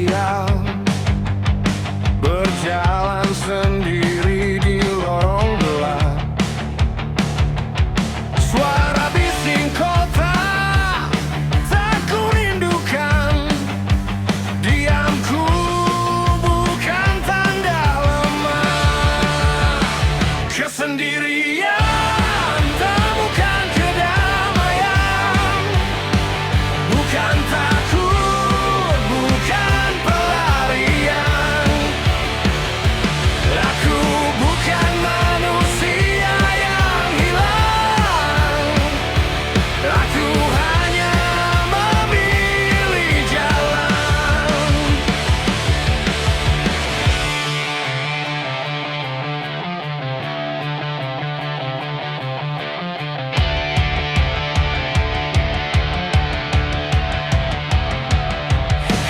sial, berjalan sendiri di lorong gelap. Suara bising kota tak ku rindukan, diamku bukan tanda lemah. Kesendirian tak bukan kedamaian, bukan takut, bukan pelarian. Aku bukan manusia yang hilang, aku hanya memilih jalan.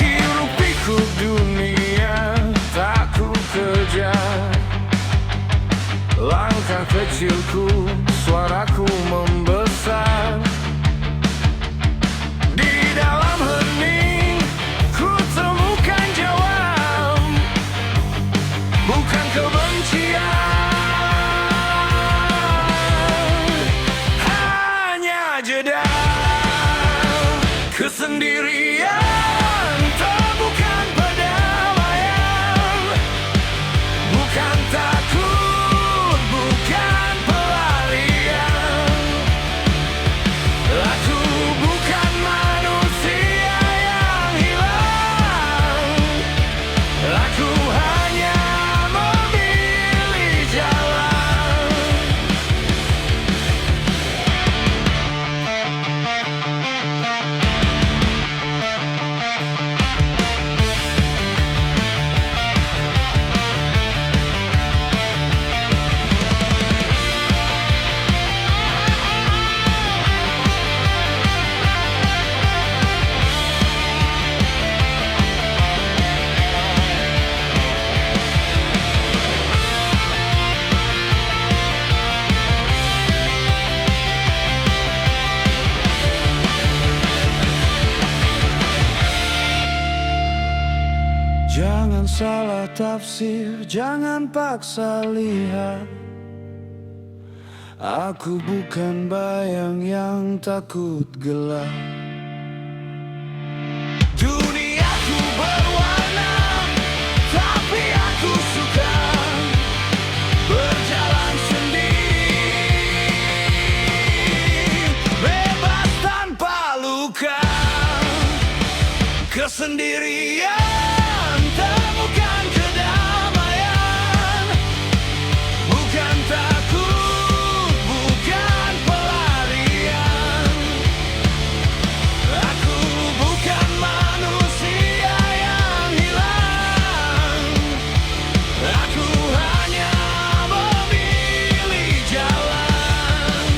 Hirup pikuk dunia tak ku kejar, langkah kecilku, suaraku membesar. Di dalam hening ku temukan jawab, bukan kebencian, hanya jeda. Kesendirian tak bukan perdamaian, bukan takut, bukan pelarian. Aku bukan manusia yang hilang, aku hanya memilih jalan. Jangan salah tafsir, jangan paksa lihat. Aku bukan bayang yang takut gelap. Duniaku berwarna, tapi aku suka berjalan sendiri, bebas tanpa luka. Kesendirian tak bukan kedamaian, bukan takut, bukan pelarian. Aku bukan manusia yang hilang, aku hanya memilih jalan.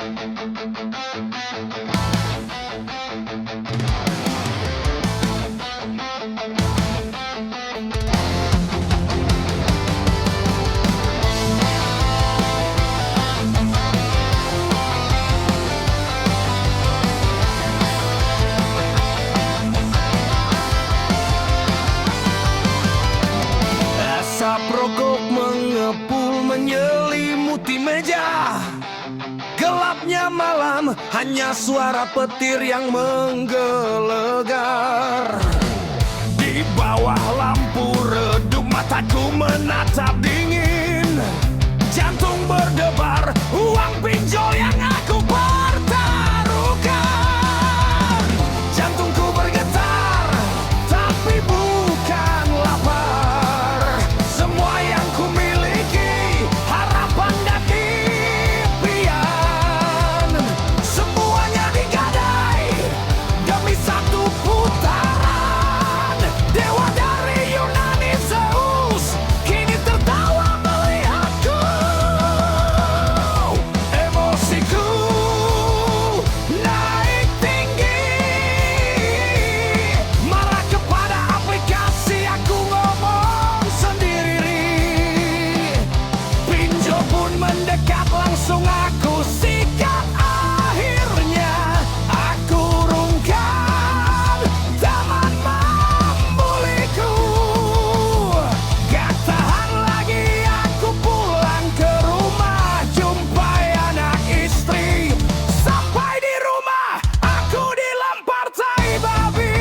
Asap rokok mengepul menyelimuti meja. Gelapnya malam, hanya suara petir yang menggelegar. Di bawah lampu redup mataku menatap dingin. Jantung berdebar, uang pinjol yang aku pertaruhkan. Jantungku bergetar, tapi bukan lapar. Semua yang ku miliki, harapan dan impian, semuanya digadai demi satu putaran. Dewa dari Yunani Zeus kini tertawa melihatku. Emosiku naik tinggi, marah kepada aplikasi, aku ngomong sendiri. Pinjol pun mendekat, langsung aku sikat. Akhirnya aku rungkat, teman membuliku. Gak tahan lagi, aku pulang ke rumah, jumpai anak istri. Sampai di rumah, aku dilempar tai babi.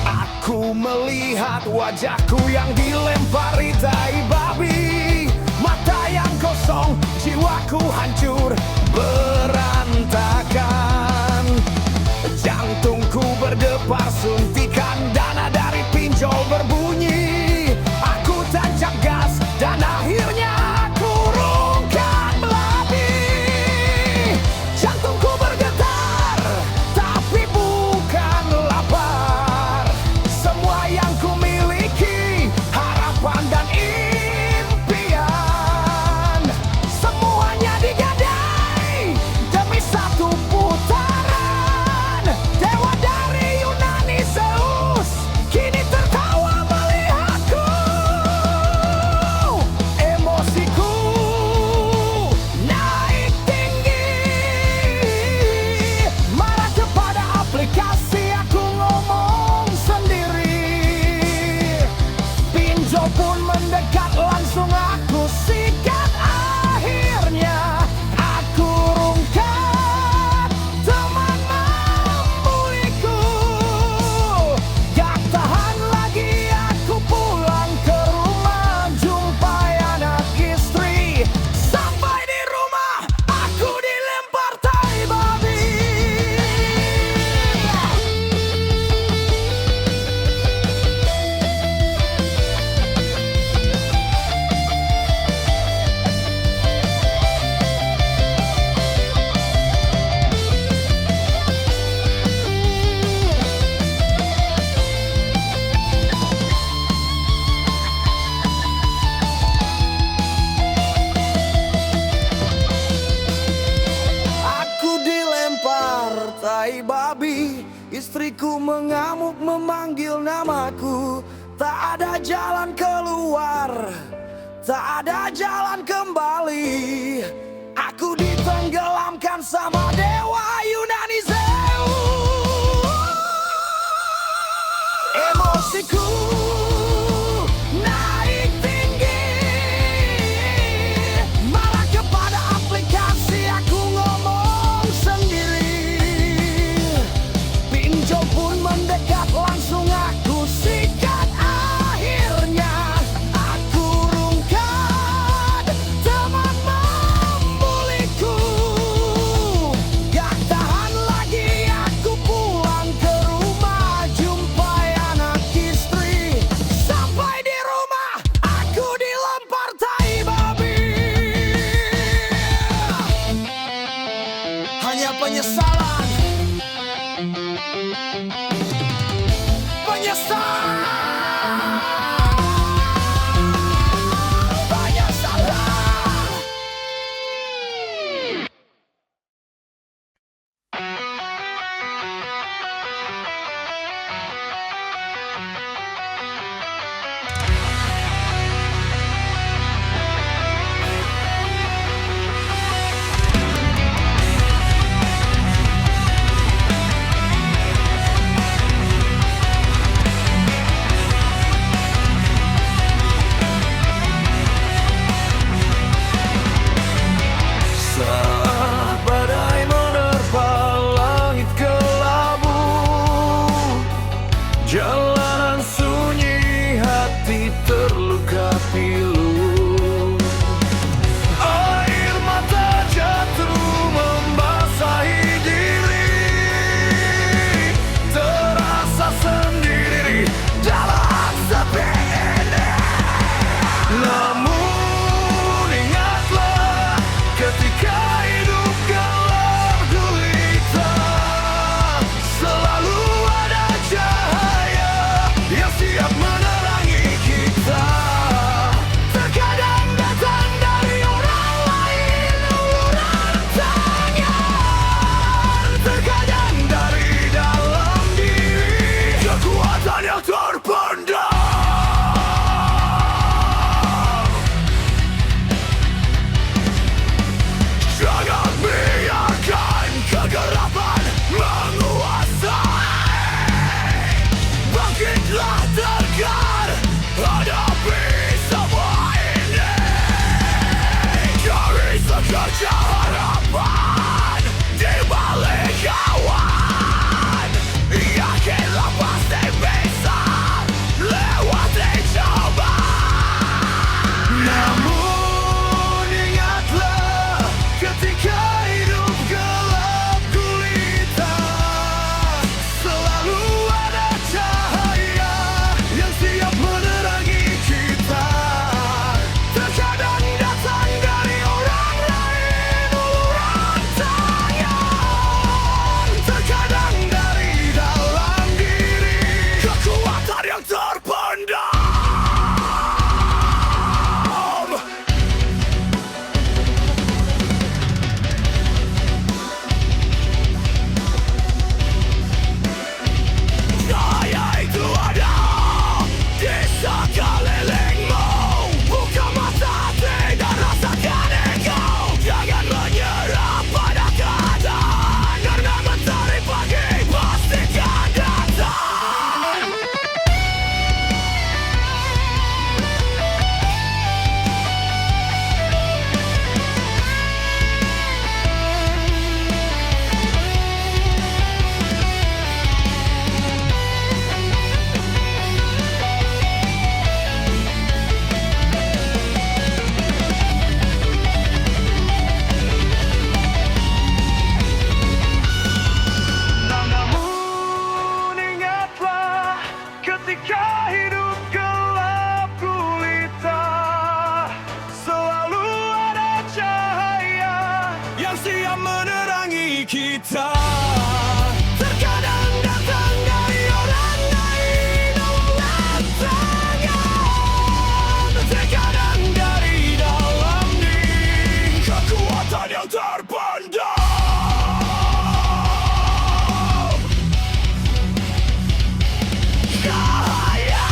Aku melihat wajahku yang dilempari tai babi. Mata yang kosong, jiwaku hancur berantakan. Jantungku berdebar, suntikan dana dari pinjol berbunyi. Aku tancap gas dan akhirnya aku rungkat melati. Jantungku bergetar, tapi bukan lapar. Semua yang ku miliki, harapan dan impian, semuanya digadai demi satu putaran. Dewa dari Yunani Zeus kini tertawa melihatku. Emosiku naik tinggi, marah kepada aplikasi, aku ngomong sendiri. Pinjol pun mendekat, langsung aku sikat. Akhirnya aku rungkat, teman membuliku. Gak tahan lagi, aku pulang ke rumah, jumpai anak istri. Sampai di rumah, aku dilempar tai babi. Aku dilempar tai babi. Istriku mengamuk memanggil namaku. Tak ada jalan keluar, tak ada jalan kembali. Aku ditenggelamkan sama dewa Yunani Zeus. Emosiku naik tinggi, marah kepada aplikasi, aku ngomong sendiri. Pinjol pun mendekat, langsung aku sikat. Akhirnya aku rungkat, teman membuliku. hanya penyesalan. Penyesalan. Jalanan sunyi, hati terluka pilu. Air mata jatuh membasahi diri, terasa sendiri dalam sepi ini. Namun ingatlah, ketika hidup gelap gulita, selalu ada cahaya yang siap menerangi kita. Terkadang datang dari orang lain uluran tangan, terkadang dari dalam diri, kekuatan yang terpendam. Jangan biarkan kegelapan menguasai. Bangkitlah tegar, hadapi semua ini. Cari sekejap harapan di balik awan. Yakinlah pasti bisa lewati cobaan. Namun ingatlah, ketika hidup gelap gulita, selalu ada cahaya yang siap menerangi kita. Terkadang datang dari orang lain uluran tangan, terkadang dari dalam diri, kekuatan yang terpendam. Cahaya itu ada di sekelilingmu. Buka mata hati dan rasakan engkau. Jangan menyerah pada keadaan, karena mentari pagi pasti akan datang. Namun ingatlah, ketika hidup gelap gulita, selalu ada cahaya yang siap menerangi kita. Terkadang datang dari orang lain uluran tangan, terkadang dari dalam diri, kekuatan yang terpendam. Cahaya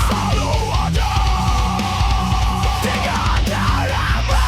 selalu ada, dengan harapan.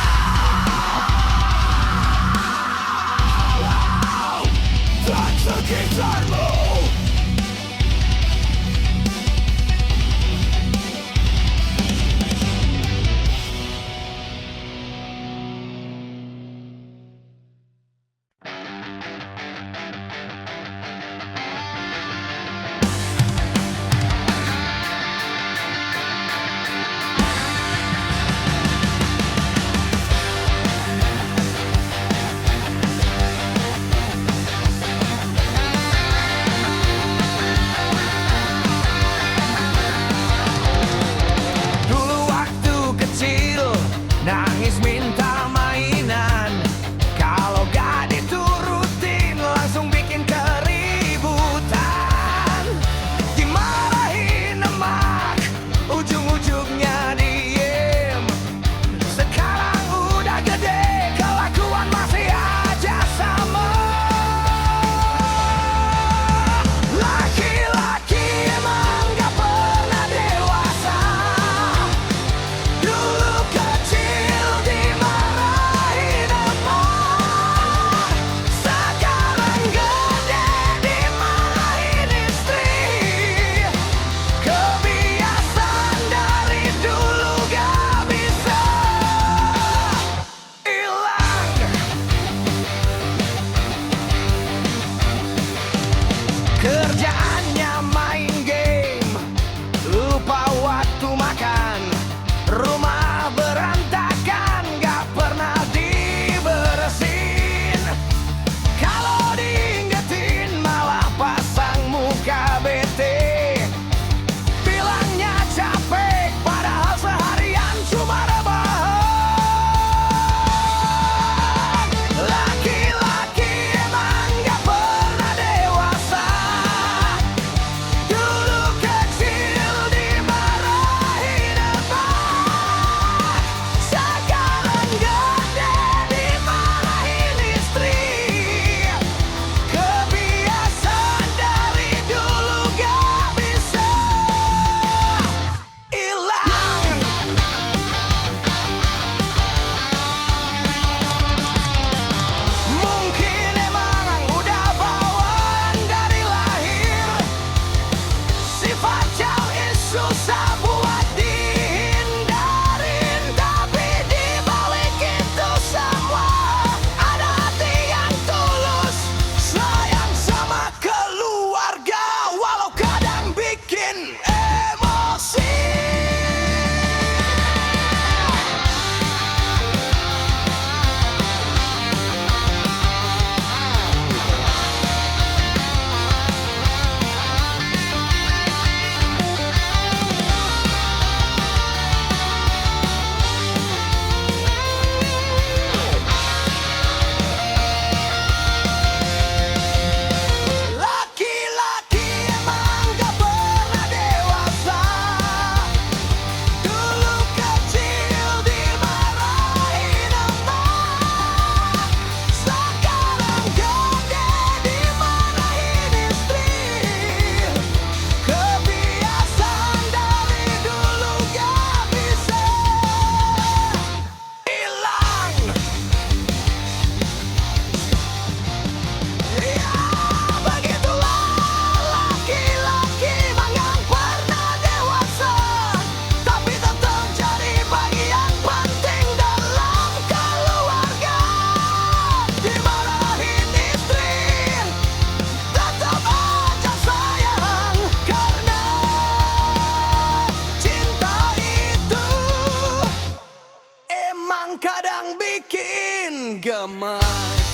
bayang-bayang